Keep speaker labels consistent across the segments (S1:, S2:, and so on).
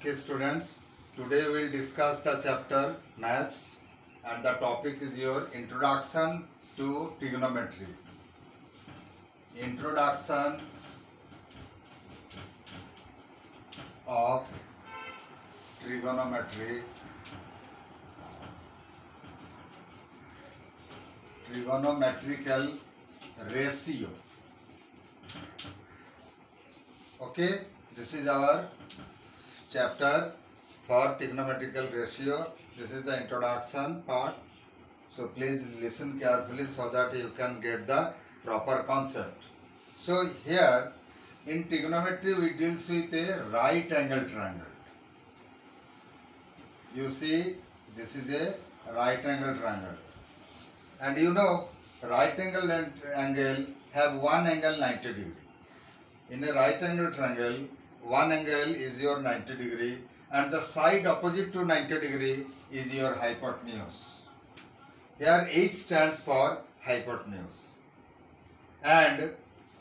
S1: Okay students, today we will discuss the chapter Maths and the topic is your Introduction to Trigonometry. Introduction of Trigonometry. Trigonometrical ratio. Okay, this is our chapter for trigonometrical ratio. This is the introduction part. So please listen carefully so that you can get the proper concept. So here in trigonometry we deals with a right angle triangle. You see this is a right angle triangle. And you know right angle and angle have one angle 90 degree. In a right angle triangle, one angle is your 90 degree and the side opposite to 90 degree is your hypotenuse. Here H stands for hypotenuse. And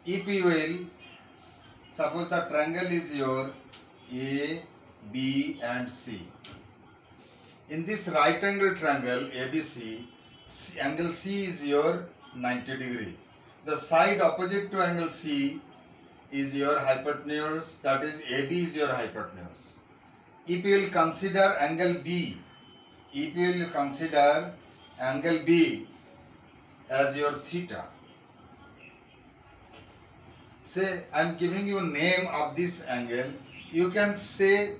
S1: if you will, suppose the triangle is your A, B and C. In this right angle triangle ABC, angle C is your 90 degree. The side opposite to angle C is your hypotenuse, that is AB is your hypotenuse. If you will consider angle B, as your theta, say I am giving you name of this angle, you can say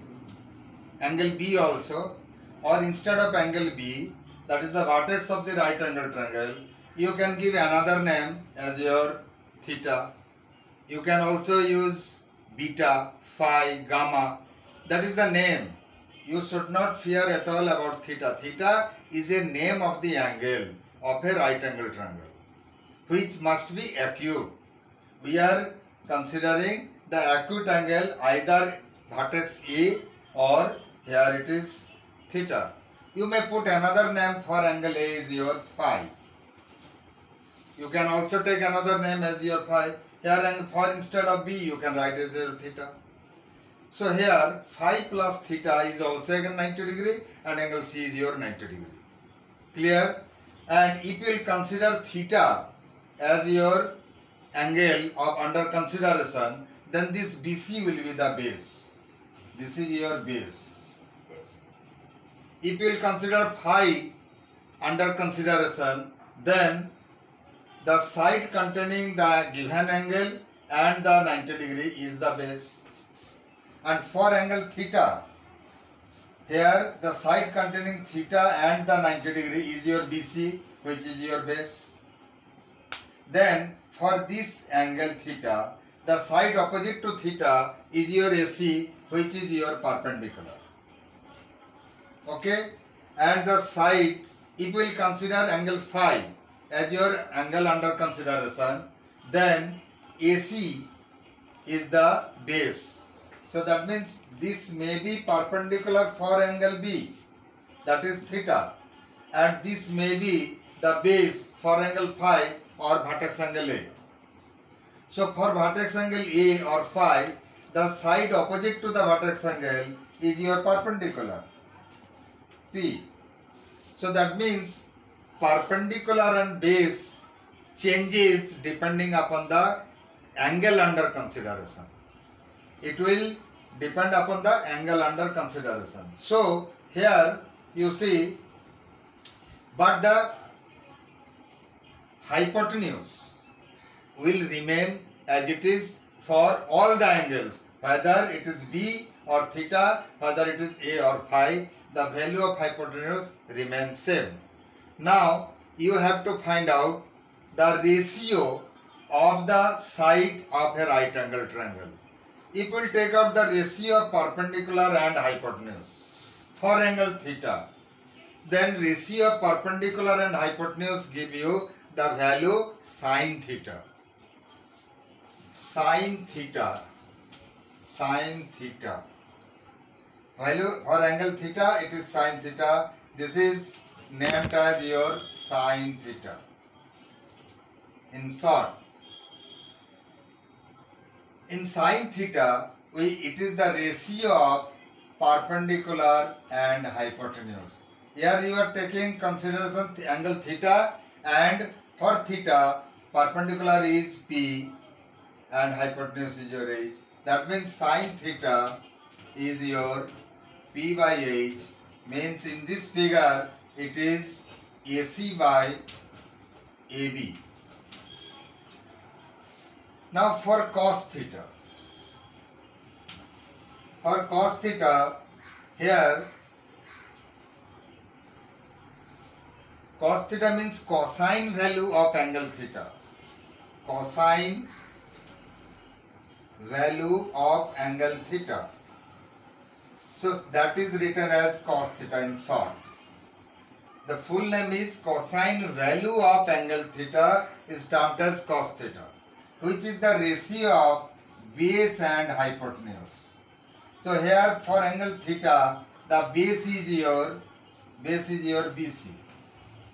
S1: angle B also, or instead of angle B, that is the vertex of the right angle triangle, you can give another name as your theta. You can also use beta, phi, gamma. That is the name. You should not fear at all about theta. Theta is a name of the angle of a right angle triangle, which must be acute. We are considering the acute angle either vertex A or here it is theta. You may put another name for angle A is your phi. You can also take another name as your phi. Here and for instead of B you can write as your theta. So here phi plus theta is also again 90 degree and angle C is your 90 degree. Clear? And if you will consider theta as your angle of under consideration, then this BC will be the base. This is your base. If you will consider phi under consideration, then the side containing the given angle and the 90 degree is the base. And for angle theta, here the side containing theta and the 90 degree is your BC, which is your base. Then for this angle theta, the side opposite to theta is your AC, which is your perpendicular. Okay? And the side, if we will consider angle phi as your angle under consideration, then AC is the base. So that means this may be perpendicular for angle B, that is theta, and this may be the base for angle phi or vertex angle A. So for vertex angle A or phi, the side opposite to the vertex angle is your perpendicular, P. So that means perpendicular and base changes depending upon the angle under consideration. It will depend upon the angle under consideration. So here you see, but the hypotenuse will remain as it is for all the angles, whether it is B or theta, whether it is A or phi, the value of hypotenuse remains same. Now you have to find out the ratio of the side of a right angle triangle. If we will take out the ratio of perpendicular and hypotenuse for angle theta, then ratio of perpendicular and hypotenuse give you the value sin theta. Sin theta. Value for angle theta, it is sin theta. This is named as your sin theta. In short, in sin theta, it is the ratio of perpendicular and hypotenuse. Here you are taking consideration angle theta, and for theta perpendicular is P and hypotenuse is your H. That means sin theta is your P by H, means in this figure it is AC by AB. Now for cos theta. For cos theta, here cos theta means cosine value of angle theta. Cosine value of angle theta. So that is written as cos theta in short. The full name is cosine value of angle theta is termed as cos theta, which is the ratio of base and hypotenuse. So here for angle theta, the base is your BC.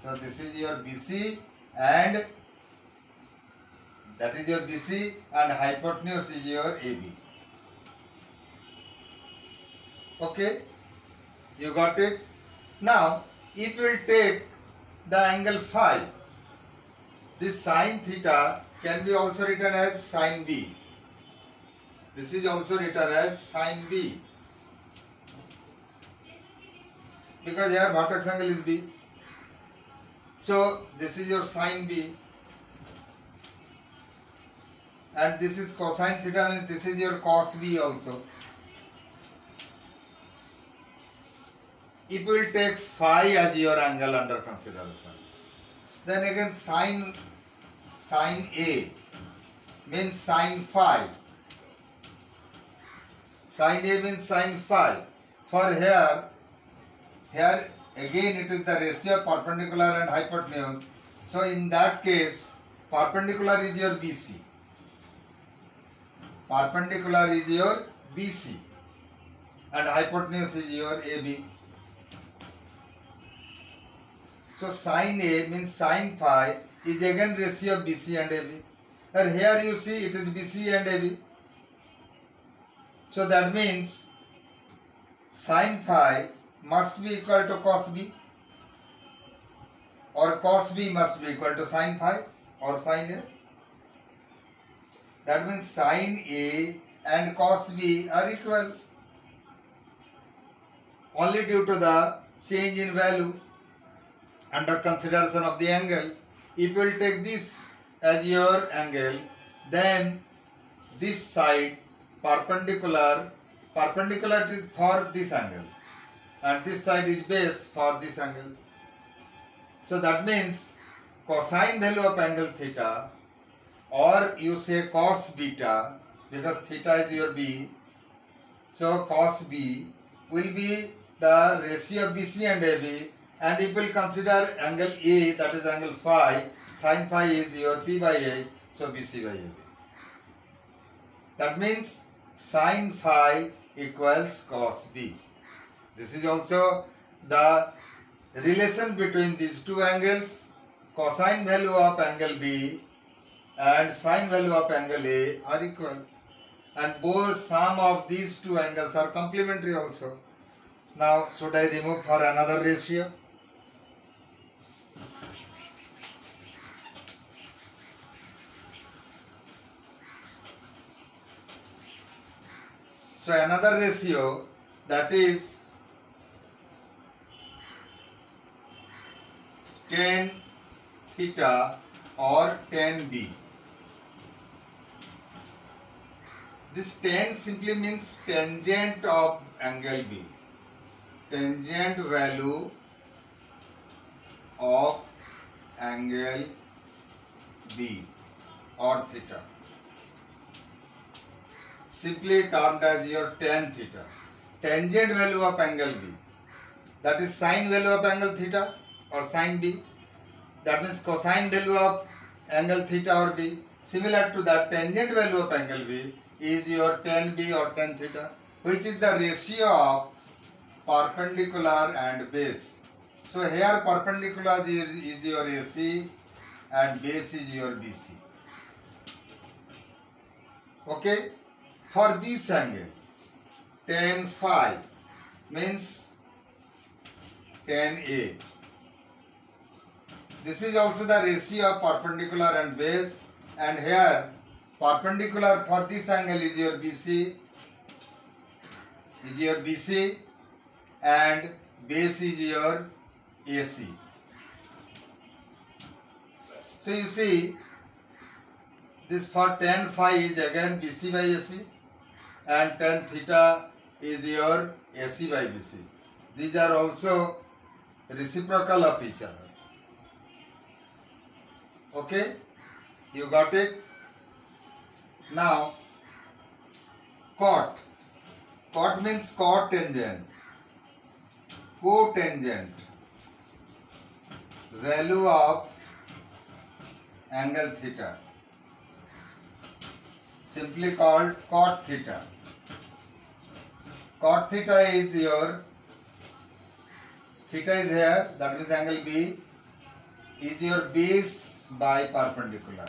S1: So this is your BC, and that is your BC, and hypotenuse is your AB. Okay, you got it? Now, if we will take the angle phi, this sin theta can be also written as sin B. This is also written as sin B, because here vertex angle is B. So this is your sin B, and this is cosine theta, means this is your cos B also. If we will take phi as your angle under consideration, then again sin A means sin phi. Sin A means sin phi. For here again it is the ratio of perpendicular and hypotenuse. So in that case, perpendicular is your BC. Perpendicular is your BC, and hypotenuse is your AB. So sin A means sin phi is again ratio of BC and AB. And here you see it is BC and AB. So that means sin phi must be equal to cos B, or cos B must be equal to sin phi or sin A. That means sin A and cos B are equal only due to the change in value under consideration of the angle. If you will take this as your angle, then this side perpendicular is for this angle, and this side is base for this angle. So that means cosine value of angle theta, or you say cos beta, because theta is your B. So cos B will be the ratio of BC and AB. And if we will consider angle A, that is angle phi, sin phi is your P by H, so BC by AB. That means sin phi equals cos B. This is also the relation between these two angles. Cosine value of angle B and sin value of angle A are equal, and both sum of these two angles are complementary also. Now should I remove for another ratio? So another ratio, that is tan theta or tan B. This tan simply means tangent of angle B. Tangent value of angle B or theta, simply termed as your tan theta. Tangent value of angle B, that is sin value of angle theta or sin B. That means cosine value of angle theta or B. Similar to that, tangent value of angle B is your tan B or tan theta, which is the ratio of perpendicular and base. So here perpendicular is your AC and base is your BC. Okay. For this angle tan phi, means 10A. This is also the ratio of perpendicular and base, and here perpendicular for this angle is your BC, and base is your AC. So you see, this for tan phi is again BC by AC, and tan theta is your AC by BC. These are also reciprocal of each other. Okay, you got it? Now, cot. Cot means cotangent, cotangent, value of angle theta, simply called cot theta. Cot theta is your, theta is here, that means angle B is your base by perpendicular.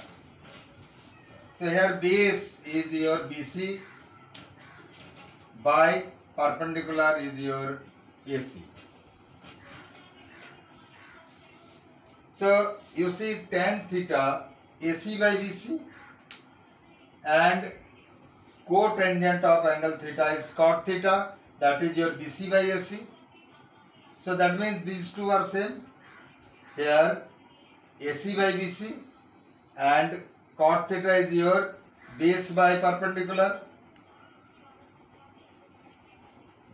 S1: So here base is your BC, by perpendicular is your AC. So you see tan theta AC by BC, and cotangent of angle theta is cot theta, that is your BC by AC. So that means these two are same. Here AC by BC and cot theta is your base by perpendicular.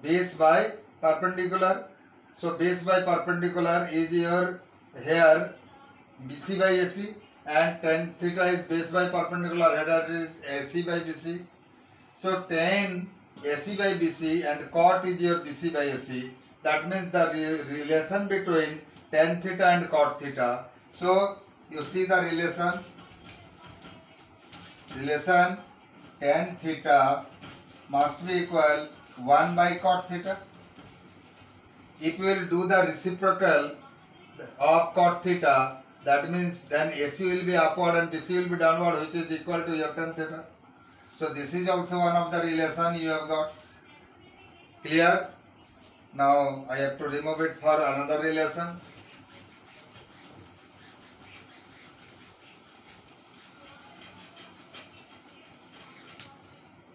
S1: Base by perpendicular. So base by perpendicular is your here BC by AC, and tan theta is base by perpendicular, here is AC by BC. So tan AC by BC and cot is your BC by AC. That means the relation between tan theta and cot theta. So you see the relation tan theta must be equal 1 by cot theta. If we will do the reciprocal of cot theta, that means then AC will be upward and BC will be downward, which is equal to your tan theta. So this is also one of the relation you have got. Clear? Now I have to remove it for another relation.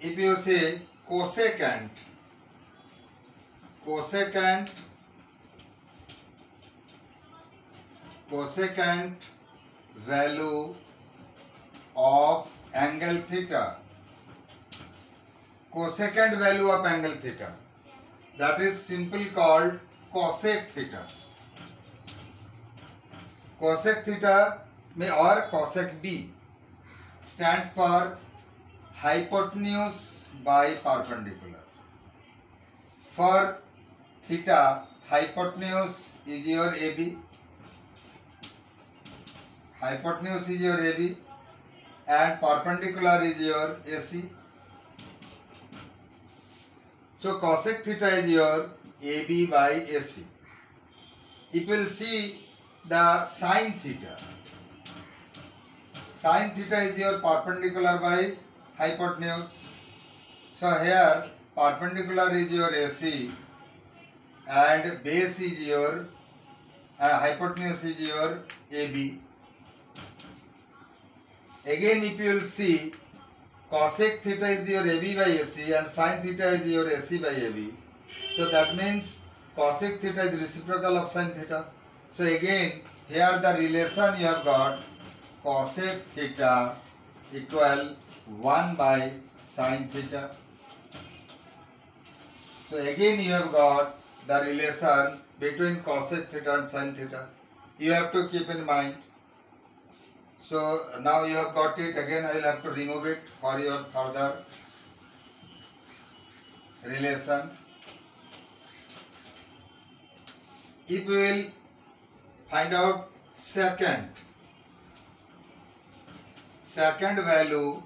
S1: If you say cosecant value of angle theta, cosecant value of angle theta, that is simply called cosec theta. Cosec theta may or cosec B stands for hypotenuse by perpendicular. For theta, hypotenuse is your AB. Hypotenuse is your AB and perpendicular is your AC. So cosec theta is your AB by AC. If we will see the sin theta is your perpendicular by hypotenuse. So here perpendicular is your AC and base is your hypotenuse is your AB. Again, if you will see, cosec theta is your AB by AC and sin theta is your AC by AB. So that means cosec theta is reciprocal of sin theta. So again, here the relation you have got cosec theta equal 1 by sin theta. So again you have got the relation between cosec theta and sin theta. You have to keep in mind. So now you have got it. Again I will have to remove it for your further relation. If we will find out second value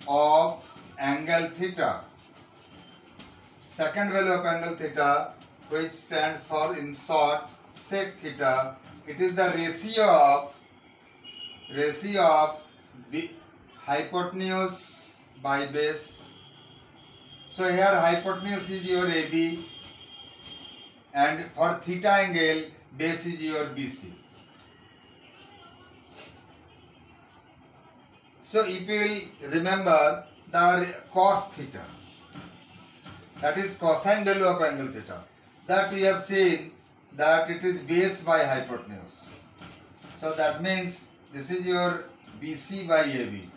S1: of angle theta, second value of angle theta, which stands for in short sec theta, it is the ratio of hypotenuse by base. So here hypotenuse is your AB and for theta angle base is your BC. So if you will remember the cos theta, that is cosine value of angle theta, that we have seen that it is base by hypotenuse. So that means this is your BC by AB.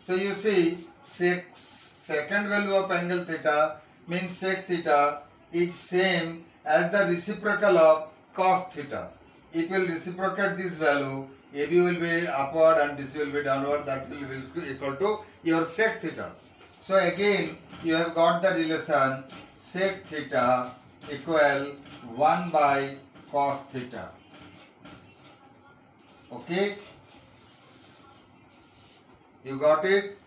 S1: So you see second value of angle theta means sec theta is same as the reciprocal of cos theta. If you will reciprocate this value, AB will be upward and BC will be downward, that will be equal to your sec theta. So again you have got the relation sec theta equal 1 by cos theta. Okay, you got it?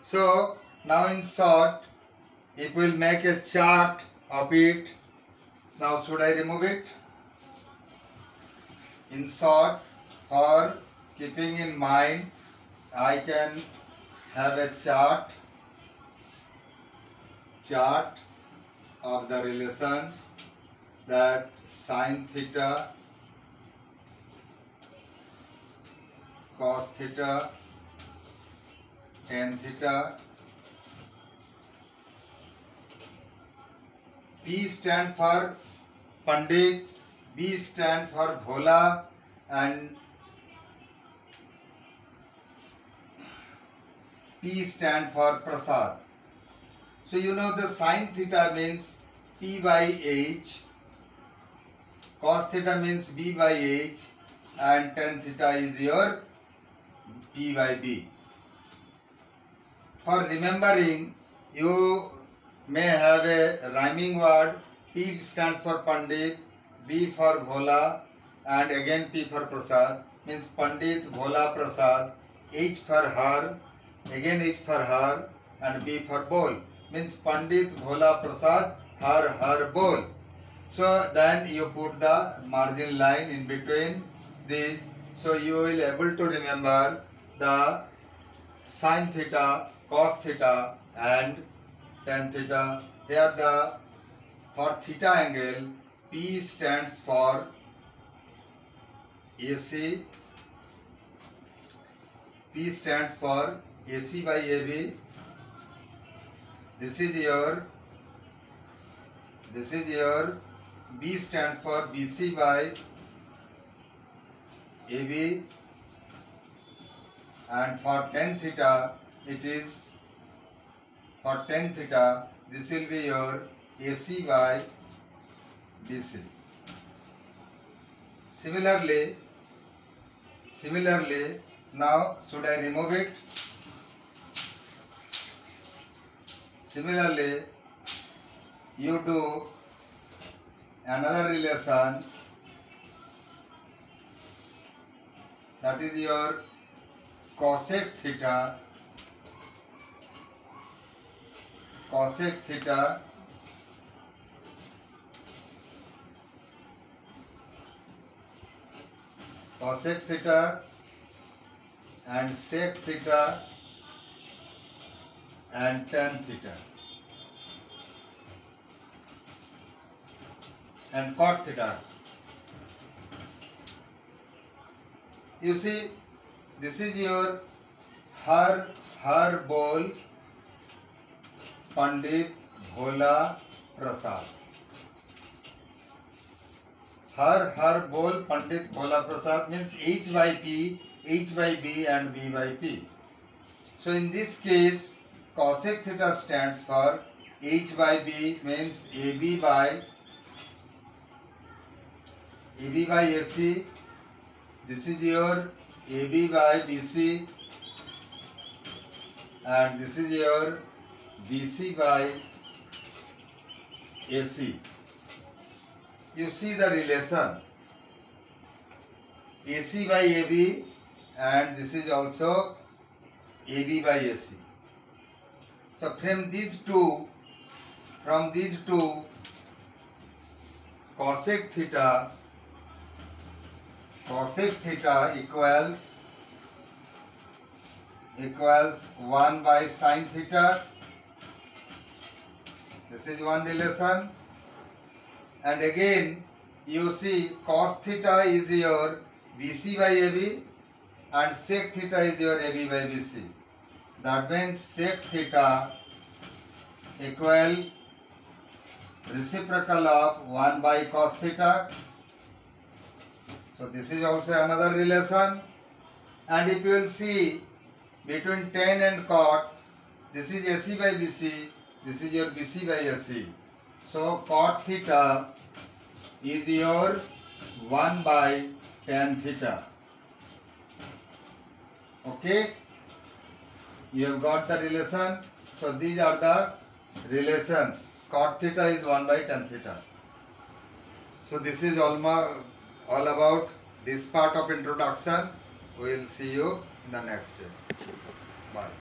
S1: So now in short, if we will make a chart of it, now should I remove it? In short, for keeping in mind, I can have a chart of the relation that sin theta, cos theta, tan theta. P stand for Pandit, B stand for Bhola, and P stand for Prasad. So you know the sin theta means P by H, cos theta means B by H, and tan theta is your P by B. For remembering, you may have a rhyming word. P stands for Pandit, B for Bhola, and again P for Prasad, means Pandit, Bhola, Prasad. H for her, again H for her, and B for bowl, means Pandit, Bhola, Prasad, her, bowl. So then you put the margin line in between these, so you will able to remember the sin theta, cos theta, and tan theta. Here for theta angle, P stands for AC, P stands for AC by AB. This is your B stands for BC by AB, and for tan theta it is, for tan theta this will be your AC by BC. Similarly, now should I remove it? Similarly, you do another relation, that is your cosec theta, and sec theta and tan theta and cot theta. You see, this is your her, bowl, Pandit, Bhola, Prasad. Her, bowl, Pandit, Bhola, Prasad means H by P, H by B, and B by P. So in this case, cosec theta stands for H by B, means AB by AC. This is your AB by BC, and this is your BC by AC. You see the relation AC by AB, and this is also AB by AC. So from these two, cosec theta equals 1 by sin theta, This is one relation. And again you see cos theta is your BC by AB and sec theta is your AB by BC. That means sec theta equal reciprocal of 1 by cos theta. So this is also another relation. And if you will see between tan and cot, this is AC by BC, this is your BC by AC. So cot theta is your 1 by tan theta. Okay, you have got the relation. So these are the relations. Cot theta is 1 by tan theta. So this is all about this part of introduction. We will see you in the next day. Bye.